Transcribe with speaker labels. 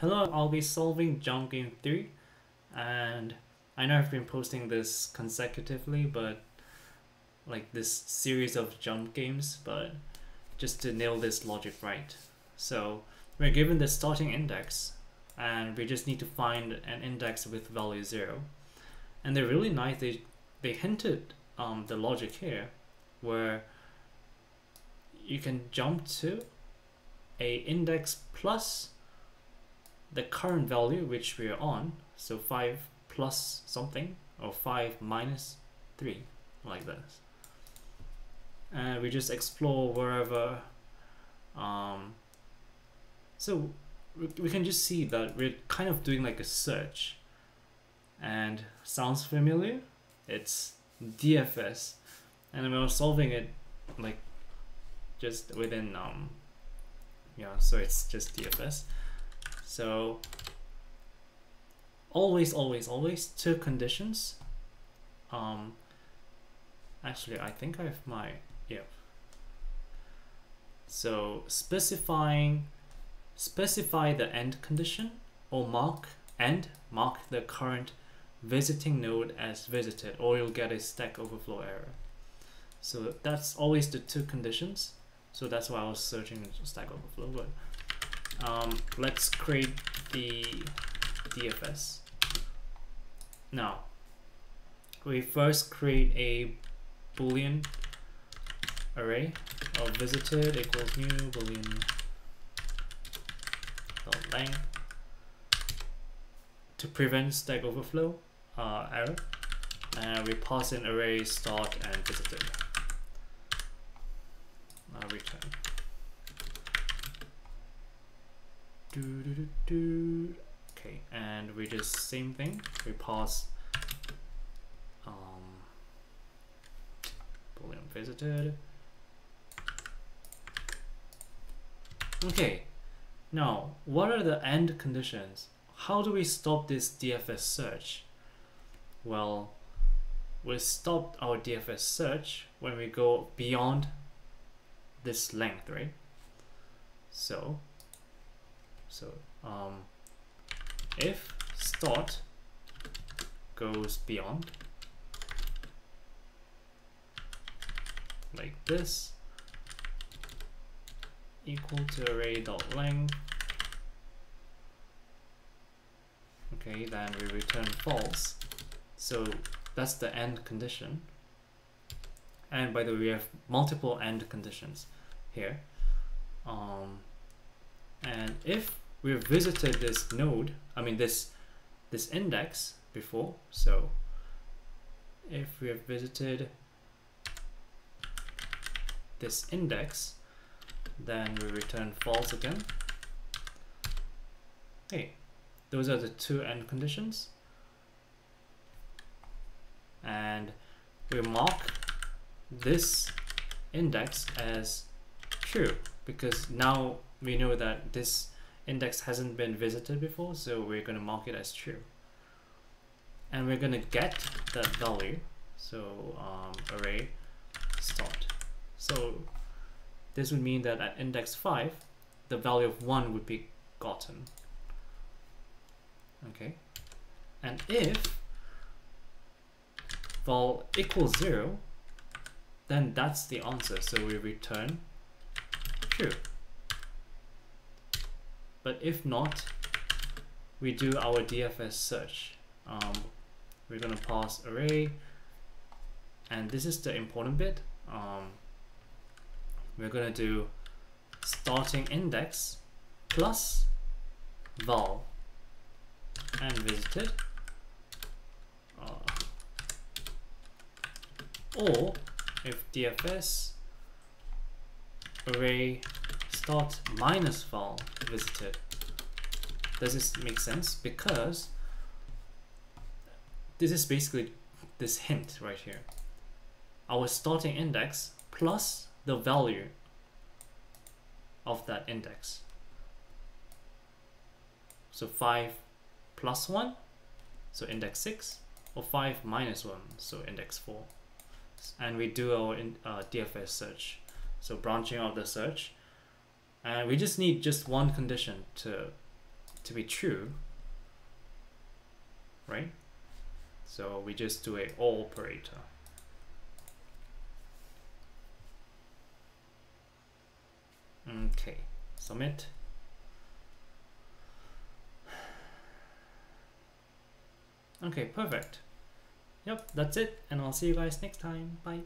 Speaker 1: Hello, I'll be solving Jump Game 3, and I know I've been posting this consecutively, but like this series of jump games, but just to nail this logic right. So we're given the starting index, and we just need to find an index with value 0. And they're really nice, they hinted the logic here, where you can jump to a index plus the current value which we are on, so 5 plus something, or 5 minus 3, like this. And we just explore wherever. So we can just see that we're kind of doing like a search. And sounds familiar? It's DFS, and we're solving it like just within yeah, so it's just DFS. So always two conditions. Actually I think I have my, yeah. So specify the end condition, or mark the current visiting node as visited, or you'll get a Stack Overflow error. So that's always the two conditions. So that's why I was searching Stack Overflow. But let's create the DFS. Now we first create a Boolean array of visited equals new Boolean length to prevent Stack Overflow error, and we pass in array start and visited. Return. Okay, and we just same thing, we pass Boolean visited. Okay, now what are the end conditions? How do we stop this DFS search? Well, we stopped our DFS search when we go beyond this length, right? So if start goes beyond like this, equal to array.length, okay, then we return false. So that's the end condition. And by the way, we have multiple end conditions here. And if we've visited this node, I mean this index before, so if we have visited this index, then we return false again. Okay, those are the two end conditions. And we mark this index as true, because now we know that this index hasn't been visited before, so we're going to mark it as true. And we're going to get that value, so array start. So this would mean that at index 5, the value of 1 would be gotten. Okay, and if val equals 0, then that's the answer, so we return true. But if not, we do our DFS search. We're gonna pass array, and this is the important bit. We're gonna do starting index plus val and visited, or if DFS array start minus val visited. Does this make sense? Because this is basically this hint right here. Our starting index plus the value of that index. So 5 plus 1, so index 6, or 5 minus 1, so index 4. And we do our DFS search, so branching out the search, and we just need just one condition to to be true, right? So we just do a OR operator. Okay, submit. Okay, perfect. Yep, that's it, and I'll see you guys next time. Bye.